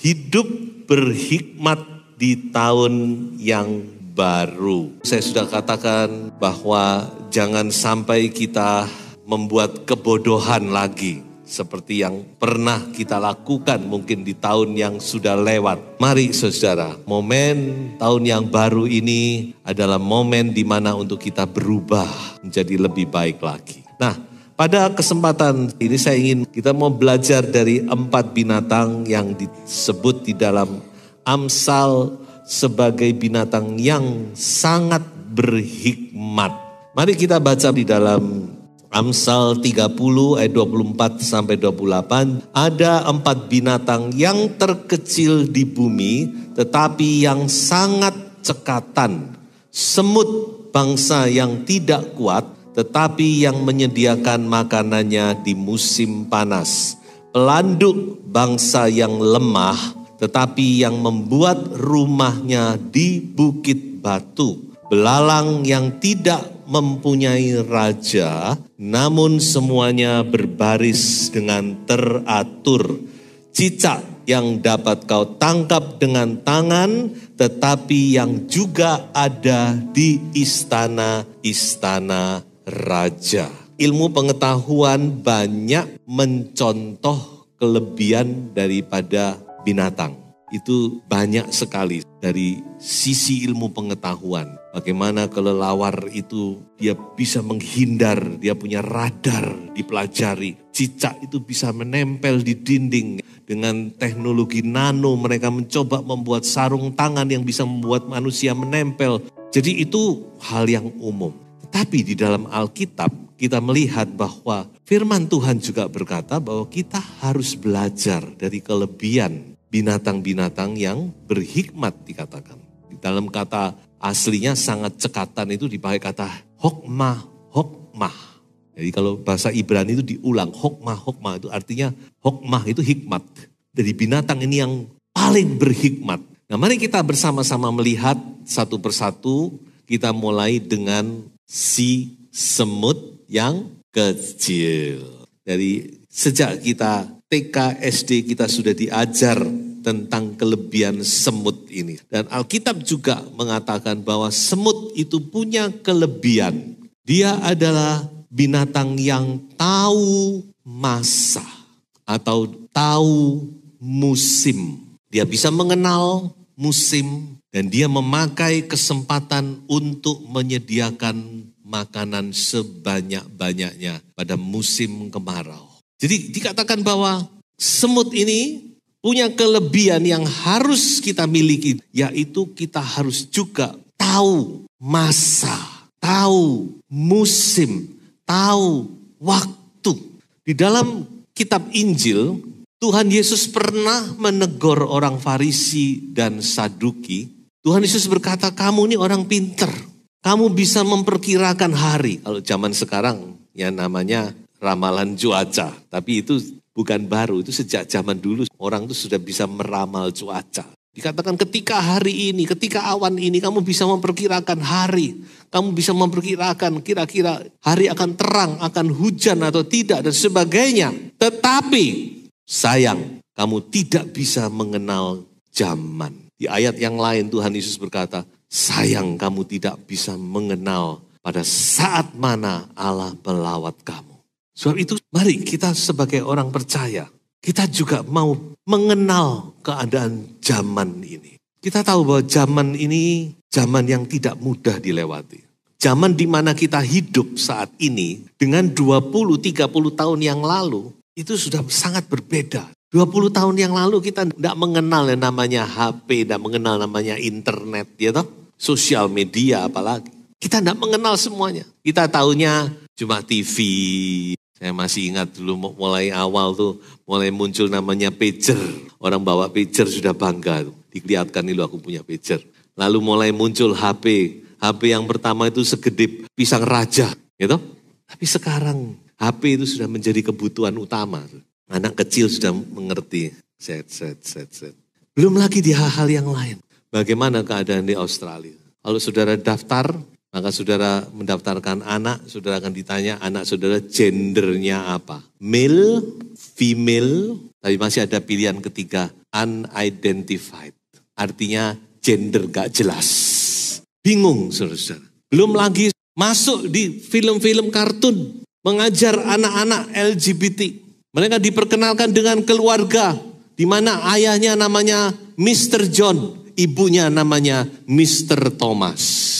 Hidup berhikmat di tahun yang baru. Saya sudah katakan bahwa jangan sampai kita membuat kebodohan lagi seperti yang pernah kita lakukan mungkin di tahun yang sudah lewat. Mari saudara, momen tahun yang baru ini adalah momen di mana untuk kita berubah menjadi lebih baik lagi. Nah, pada kesempatan ini saya ingin kita mau belajar dari 4 binatang yang disebut di dalam Amsal sebagai binatang yang sangat berhikmat. Mari kita baca di dalam Amsal 30 ayat 24 sampai 28. Ada 4 binatang yang terkecil di bumi tetapi yang sangat cekatan. Semut bangsa yang tidak kuat tetapi yang menyediakan makanannya di musim panas. Pelanduk bangsa yang lemah, tetapi yang membuat rumahnya di bukit batu. Belalang yang tidak mempunyai raja, namun semuanya berbaris dengan teratur. Cicak yang dapat kau tangkap dengan tangan, tetapi yang juga ada di istana-istana raja. Ilmu pengetahuan banyak mencontoh kelebihan daripada binatang. Itu banyak sekali dari sisi ilmu pengetahuan. Bagaimana kelelawar itu dia bisa menghindar, dia punya radar dipelajari. Cicak itu bisa menempel di dinding. Dengan teknologi nano mereka mencoba membuat sarung tangan yang bisa membuat manusia menempel. Jadi itu hal yang umum. Tapi di dalam Alkitab kita melihat bahwa firman Tuhan juga berkata bahwa kita harus belajar dari kelebihan binatang-binatang yang berhikmat dikatakan. Di dalam kata aslinya sangat cekatan itu dipakai kata hokmah. Jadi kalau bahasa Ibrani itu diulang hokmah itu artinya hokmah itu hikmat. Dari binatang ini yang paling berhikmat. Nah mari kita bersama-sama melihat satu persatu. Kita mulai dengan si semut yang kecil. Dari sejak kita TK, SD kita sudah diajar tentang kelebihan semut ini. Dan Alkitab juga mengatakan bahwa semut itu punya kelebihan. Dia adalah binatang yang tahu masa atau tahu musim. Dia bisa mengenal musim dan dia memakai kesempatan untuk menyediakan makanan sebanyak-banyaknya pada musim kemarau. Jadi dikatakan bahwa semut ini punya kelebihan yang harus kita miliki, yaitu kita harus juga tahu masa, tahu musim, tahu waktu. Di dalam kitab Injil, Tuhan Yesus pernah menegur orang Farisi dan Saduki. Tuhan Yesus berkata, kamu ini orang pinter. Kamu bisa memperkirakan hari. Kalau zaman sekarang ya namanya ramalan cuaca. Tapi itu bukan baru, itu sejak zaman dulu orang itu sudah bisa meramal cuaca. Dikatakan ketika hari ini, ketika awan ini kamu bisa memperkirakan hari. Kamu bisa memperkirakan kira-kira hari akan terang, akan hujan atau tidak dan sebagainya. Tetapi sayang, kamu tidak bisa mengenal zaman. Di ayat yang lain Tuhan Yesus berkata, sayang kamu tidak bisa mengenal pada saat mana Allah melawat kamu. Sebab itu mari kita sebagai orang percaya, kita juga mau mengenal keadaan zaman ini. Kita tahu bahwa zaman ini zaman yang tidak mudah dilewati. Zaman di mana kita hidup saat ini dengan 20-30 tahun yang lalu itu sudah sangat berbeda. 20 tahun yang lalu kita tidak mengenal yang namanya HP, tidak mengenal namanya internet, ya toh? Sosial media apalagi. Kita tidak mengenal semuanya. Kita tahunya cuma TV. Saya masih ingat dulu mulai awal tuh, mulai muncul namanya pager. Orang bawa pager sudah bangga. Dikelihatkan nih, aku punya pager. Lalu mulai muncul HP. HP yang pertama itu segede pisang raja, gitu. Tapi sekarang HP itu sudah menjadi kebutuhan utama. Anak kecil sudah mengerti. Set. Belum lagi di hal-hal yang lain. Bagaimana keadaan di Australia? Kalau saudara daftar, maka saudara mendaftarkan anak, saudara akan ditanya anak saudara gendernya apa. Male, female, tapi masih ada pilihan ketiga, unidentified. Artinya gender gak jelas. Bingung saudara-saudara. Belum lagi masuk di film-film kartun, mengajar anak-anak LGBT. Mereka diperkenalkan dengan keluarga, di mana ayahnya namanya Mr. John, ibunya namanya Mr. Thomas.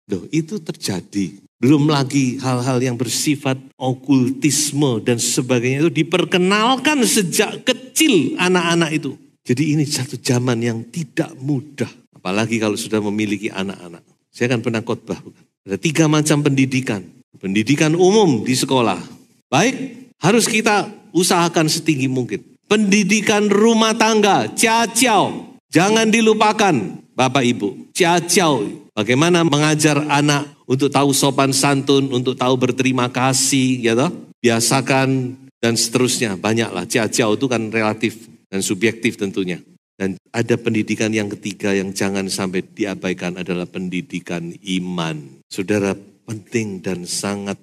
Loh, itu terjadi. Belum lagi hal-hal yang bersifat okultisme dan sebagainya itu diperkenalkan sejak kecil anak-anak itu. Jadi ini satu zaman yang tidak mudah. Apalagi kalau sudah memiliki anak-anak. Saya kan pernah khotbah. Ada 3 macam pendidikan. Pendidikan umum di sekolah. Baik, harus kita usahakan setinggi mungkin. Pendidikan rumah tangga, ciao. Jangan dilupakan Bapak Ibu. Ciao. Bagaimana mengajar anak untuk tahu sopan santun, untuk tahu berterima kasih, ya toh? Biasakan dan seterusnya. Banyaklah, ciao itu kan relatif dan subjektif tentunya. Dan ada pendidikan yang ketiga yang jangan sampai diabaikan adalah pendidikan iman. Saudara, penting dan sangat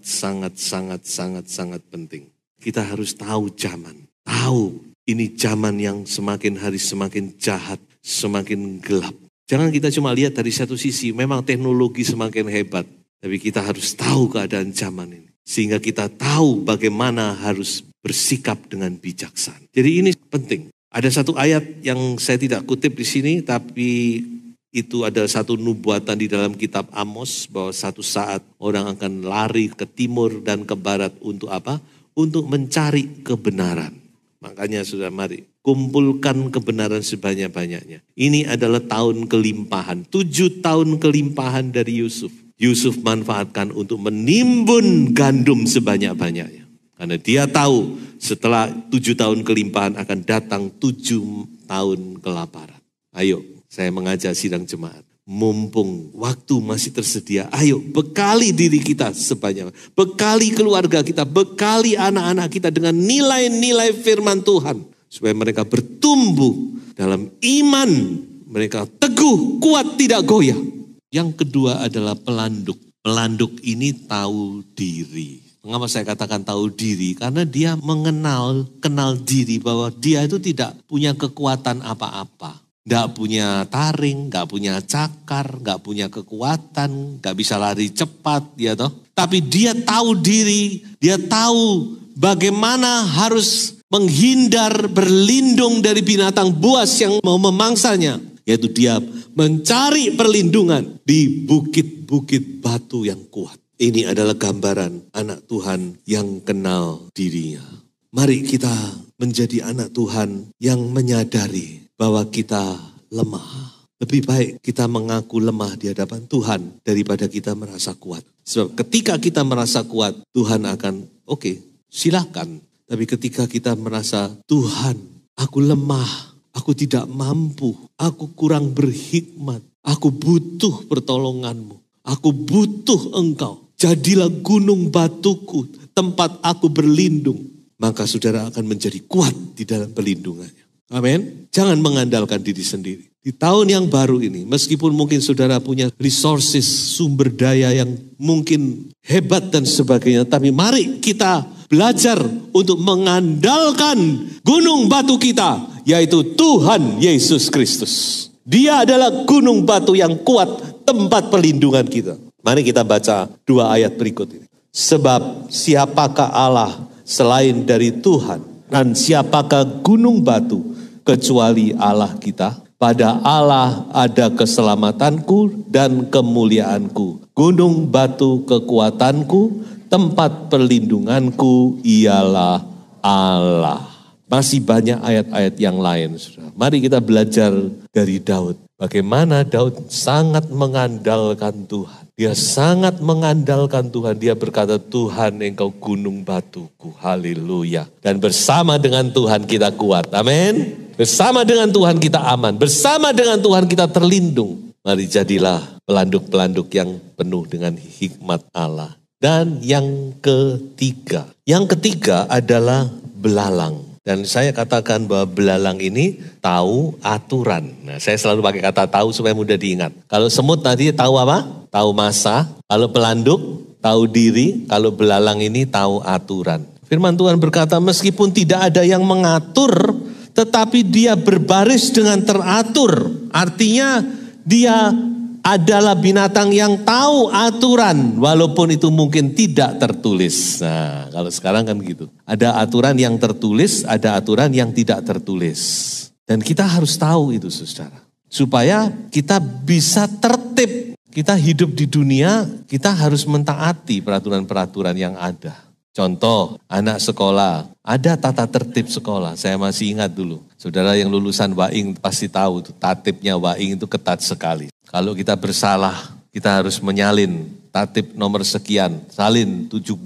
penting. Kita harus tahu zaman. Tahu ini zaman yang semakin hari semakin jahat, semakin gelap. Jangan kita cuma lihat dari satu sisi, memang teknologi semakin hebat. Tapi kita harus tahu keadaan zaman ini. Sehingga kita tahu bagaimana harus bersikap dengan bijaksana. Jadi ini penting. Ada satu ayat yang saya tidak kutip di sini, tapi itu ada satu nubuatan di dalam kitab Amos, bahwa satu saat orang akan lari ke timur dan ke barat untuk apa? Untuk mencari kebenaran. Makanya sudah mari kumpulkan kebenaran sebanyak-banyaknya. Ini adalah tahun kelimpahan. 7 tahun kelimpahan dari Yusuf. Yusuf manfaatkan untuk menimbun gandum sebanyak-banyaknya. Karena dia tahu setelah 7 tahun kelimpahan akan datang 7 tahun kelaparan. Ayo, saya mengajak sidang jemaat. Mumpung waktu masih tersedia, ayo bekali diri kita sebanyak. Bekali keluarga kita, bekali anak-anak kita dengan nilai-nilai firman Tuhan. Supaya mereka bertumbuh dalam iman. Mereka teguh, kuat, tidak goyah. Yang kedua adalah pelanduk. Pelanduk ini tahu diri. Mengapa saya katakan tahu diri? Karena dia kenal diri bahwa dia itu tidak punya kekuatan apa-apa. Gak punya taring, gak punya cakar, gak punya kekuatan, gak bisa lari cepat, ya toh. Tapi dia tahu diri, dia tahu bagaimana harus menghindar, berlindung dari binatang buas yang mau memangsanya. Yaitu dia mencari perlindungan di bukit-bukit batu yang kuat. Ini adalah gambaran anak Tuhan yang kenal dirinya. Mari kita menjadi anak Tuhan yang menyadari bahwa kita lemah. Lebih baik kita mengaku lemah di hadapan Tuhan daripada kita merasa kuat. Sebab ketika kita merasa kuat, Tuhan akan oke, silakan. Tapi ketika kita merasa, Tuhan, aku lemah, aku tidak mampu, aku kurang berhikmat, aku butuh pertolongan-Mu, aku butuh Engkau. Jadilah gunung batuku, tempat aku berlindung. Maka saudara akan menjadi kuat di dalam perlindungannya. Amin. Jangan mengandalkan diri sendiri. Di tahun yang baru ini, meskipun mungkin saudara punya resources, sumber daya yang mungkin hebat dan sebagainya. Tapi mari kita belajar untuk mengandalkan gunung batu kita, yaitu Tuhan Yesus Kristus. Dia adalah gunung batu yang kuat, tempat perlindungan kita. Mari kita baca 2 ayat berikut ini. Sebab siapakah Allah selain dari Tuhan? Dan siapakah gunung batu kecuali Allah kita? Pada Allah ada keselamatanku dan kemuliaanku. Gunung batu kekuatanku, tempat perlindunganku ialah Allah. Masih banyak ayat-ayat yang lain. Mari kita belajar dari Daud. Bagaimana Daud sangat mengandalkan Tuhan. Dia sangat mengandalkan Tuhan. Dia berkata, Tuhan engkau gunung batuku. Haleluya. Dan bersama dengan Tuhan kita kuat. Amin. Bersama dengan Tuhan kita aman. Bersama dengan Tuhan kita terlindung. Mari jadilah pelanduk-pelanduk yang penuh dengan hikmat Allah. Dan yang ketiga adalah belalang. Dan saya katakan bahwa belalang ini tahu aturan. Nah, saya selalu pakai kata tahu supaya mudah diingat. Kalau semut tadi tahu apa? Tahu masa. Kalau pelanduk tahu diri. Kalau belalang ini tahu aturan. Firman Tuhan berkata, meskipun tidak ada yang mengatur, tetapi dia berbaris dengan teratur. Artinya dia adalah binatang yang tahu aturan, walaupun itu mungkin tidak tertulis. Nah, kalau sekarang kan gitu. Ada aturan yang tertulis, ada aturan yang tidak tertulis. Dan kita harus tahu itu, saudara. Supaya kita bisa tertib. Kita hidup di dunia, kita harus mentaati peraturan-peraturan yang ada. Contoh, anak sekolah, ada tata tertib sekolah. Saya masih ingat dulu. Saudara yang lulusan Waing pasti tahu, tatibnya Waing itu ketat sekali. Kalau kita bersalah, kita harus menyalin tatib nomor sekian, salin 75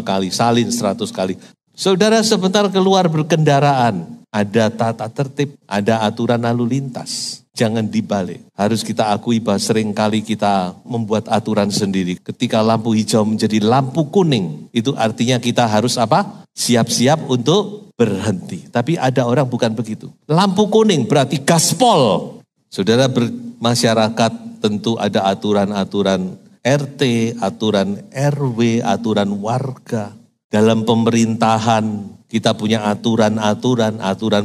kali, salin 100 kali. Saudara sebentar keluar berkendaraan, ada tata tertib, ada aturan lalu lintas. Jangan dibalik. Harus kita akui bahwa sering kali kita membuat aturan sendiri. Ketika lampu hijau menjadi lampu kuning, itu artinya kita harus apa? Siap-siap untuk berhenti. Tapi ada orang bukan begitu. Lampu kuning berarti gaspol. Saudara bermasyarakat tentu ada aturan-aturan RT, aturan RW, aturan warga. Dalam pemerintahan kita punya aturan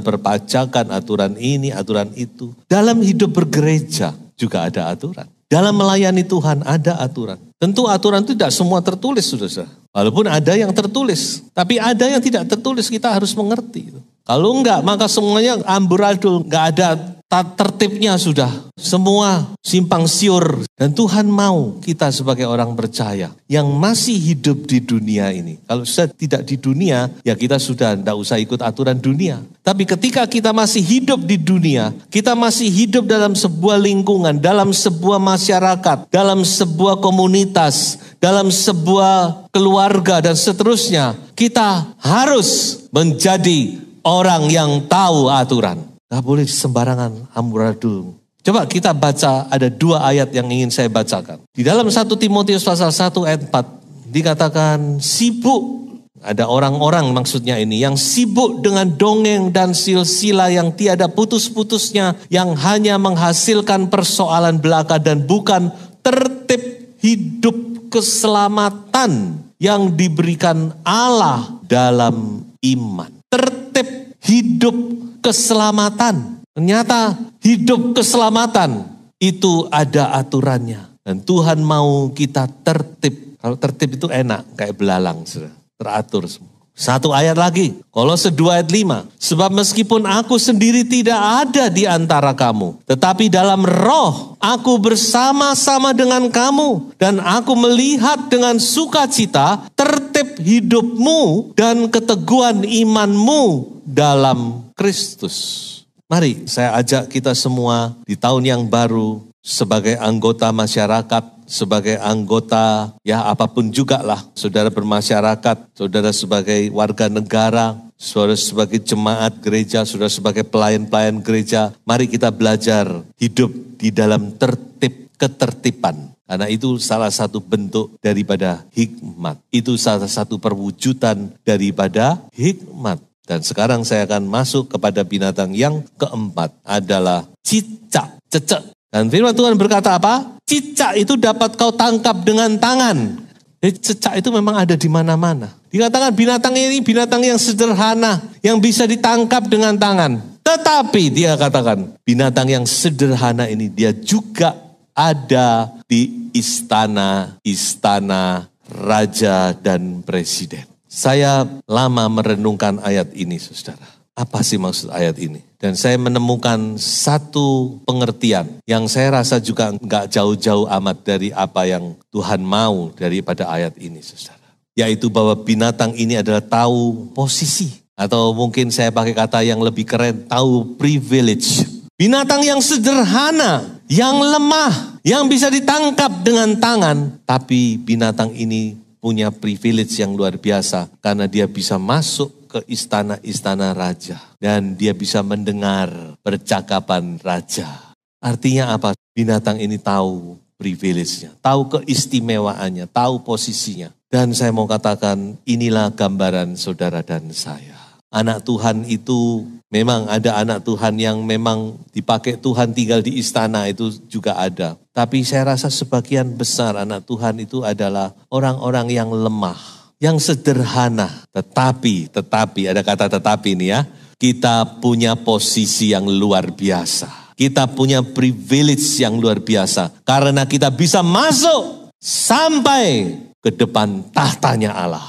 perpajakan, aturan ini, aturan itu. Dalam hidup bergereja juga ada aturan. Dalam melayani Tuhan ada aturan. Tentu aturan itu tidak semua tertulis, saudara. Walaupun ada yang tertulis, tapi ada yang tidak tertulis, kita harus mengerti. Kalau enggak, maka semuanya amburadul, enggak ada tertibnya sudah. Semua simpang siur. Dan Tuhan mau kita sebagai orang percaya yang masih hidup di dunia ini. Kalau sudah tidak di dunia, ya kita sudah tidak usah ikut aturan dunia. Tapi ketika kita masih hidup di dunia, kita masih hidup dalam sebuah lingkungan, dalam sebuah masyarakat, dalam sebuah komunitas, dalam sebuah keluarga dan seterusnya. Kita harus menjadi orang yang tahu aturan. Gak boleh sembarangan amburadul. Coba kita baca, ada 2 ayat yang ingin saya bacakan. Di dalam 1 Timotius pasal 1 ayat 4 dikatakan sibuk. Ada orang-orang maksudnya ini yang sibuk dengan dongeng dan silsilah yang tiada putus-putusnya, yang hanya menghasilkan persoalan belaka dan bukan tertib hidup keselamatan yang diberikan Allah dalam iman. Tertib hidup keselamatan. Ternyata hidup keselamatan itu ada aturannya. Dan Tuhan mau kita tertib. Kalau tertib itu enak, kayak belalang. Teratur semua. 1 ayat lagi, Kolose 2 ayat 5. Sebab meskipun aku sendiri tidak ada di antara kamu, tetapi dalam roh aku bersama-sama dengan kamu. Dan aku melihat dengan sukacita tertib hidupmu dan keteguhan imanmu dalam Kristus. Mari saya ajak kita semua di tahun yang baru sebagai anggota masyarakat, sebagai anggota ya apapun juga lah. Saudara bermasyarakat, saudara sebagai warga negara, saudara sebagai jemaat gereja, saudara sebagai pelayan-pelayan gereja. Mari kita belajar hidup di dalam ketertiban. Karena itu salah satu bentuk daripada hikmat. Itu salah satu perwujudan daripada hikmat. Dan sekarang saya akan masuk kepada binatang yang keempat adalah cicak, cecek. Dan firman Tuhan berkata apa? Cicak itu dapat kau tangkap dengan tangan. Jadi cicak itu memang ada di mana-mana. Dikatakan binatang ini binatang yang sederhana, yang bisa ditangkap dengan tangan. Tetapi dia katakan binatang yang sederhana ini dia juga ada di istana-istana raja dan presiden. Saya lama merenungkan ayat ini, saudara. Apa sih maksud ayat ini? Dan saya menemukan satu pengertian yang saya rasa juga enggak jauh-jauh amat dari apa yang Tuhan mau daripada ayat ini, saudara. Yaitu bahwa binatang ini adalah tahu posisi. Atau mungkin saya pakai kata yang lebih keren, tahu privilege. Binatang yang sederhana, yang lemah, yang bisa ditangkap dengan tangan. Tapi binatang ini punya privilege yang luar biasa karena dia bisa masuk ke istana-istana raja. Dan dia bisa mendengar percakapan raja. Artinya apa? Binatang ini tahu privilege-nya, tahu keistimewaannya, tahu posisinya. Dan saya mau katakan, inilah gambaran saudara dan saya. Anak Tuhan itu, memang ada anak Tuhan yang memang dipakai Tuhan tinggal di istana, itu juga ada. Tapi saya rasa sebagian besar anak Tuhan itu adalah orang-orang yang lemah, yang sederhana. Tetapi, ada kata tetapi nih ya, kita punya posisi yang luar biasa. Kita punya privilege yang luar biasa. Karena kita bisa masuk sampai ke depan tahtanya Allah.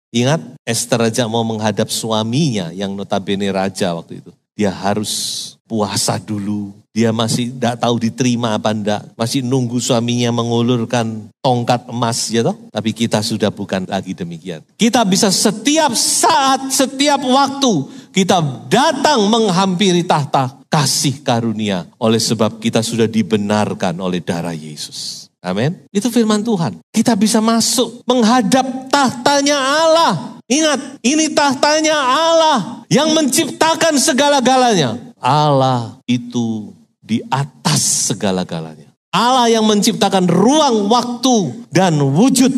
Ingat, Esther aja mau menghadap suaminya yang notabene raja waktu itu. Dia harus puasa dulu. Dia masih tidak tahu diterima apa enggak. Masih nunggu suaminya mengulurkan tongkat emas ya toh. Tapi kita sudah bukan lagi demikian. Kita bisa setiap saat, setiap waktu kita datang menghampiri tahta kasih karunia. Oleh sebab kita sudah dibenarkan oleh darah Yesus. Amin. Itu firman Tuhan. Kita bisa masuk menghadap tahtanya Allah. Ingat, ini tahtanya Allah yang menciptakan segala-galanya. Allah itu di atas segala-galanya. Allah yang menciptakan ruang, waktu, dan wujud.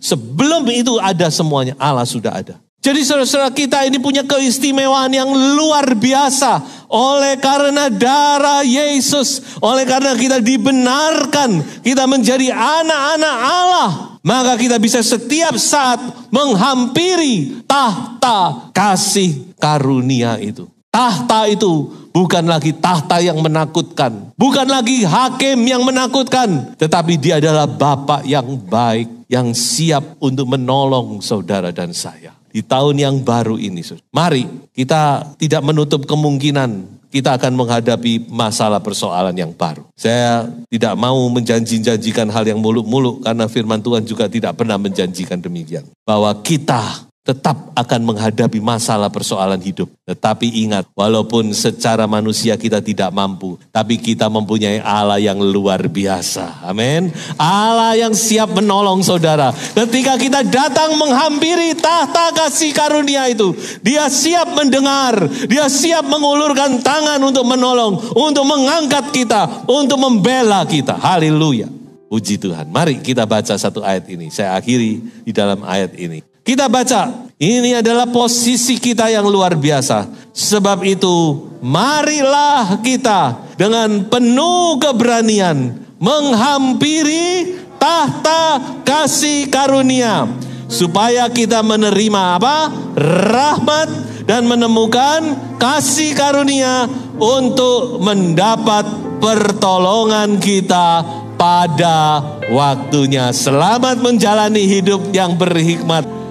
Sebelum itu ada semuanya, Allah sudah ada. Jadi saudara-saudara kita ini punya keistimewaan yang luar biasa. Oleh karena darah Yesus, oleh karena kita dibenarkan, kita menjadi anak-anak Allah. Maka kita bisa setiap saat menghampiri tahta kasih karunia itu. Tahta itu bukan lagi tahta yang menakutkan. Bukan lagi hakim yang menakutkan. Tetapi dia adalah Bapa yang baik, yang siap untuk menolong saudara dan saya. Di tahun yang baru ini, mari kita tidak menutup kemungkinan kita akan menghadapi masalah persoalan yang baru. Saya tidak mau menjanjikan hal yang muluk-muluk karena firman Tuhan juga tidak pernah menjanjikan demikian. Bahwa kita tetap akan menghadapi masalah persoalan hidup. Tetapi ingat, walaupun secara manusia kita tidak mampu, tapi kita mempunyai Allah yang luar biasa. Amin. Allah yang siap menolong saudara. Ketika kita datang menghampiri tahta kasih karunia itu, dia siap mendengar, dia siap mengulurkan tangan untuk menolong, untuk mengangkat kita, untuk membela kita. Haleluya. Puji Tuhan. Mari kita baca satu ayat ini. Saya akhiri di dalam ayat ini. Kita baca, ini adalah posisi kita yang luar biasa. Sebab itu, marilah kita dengan penuh keberanian menghampiri tahta kasih karunia. Supaya kita menerima apa? Rahmat dan menemukan kasih karunia untuk mendapat pertolongan kita pada waktunya. Selamat menjalani hidup yang berhikmat.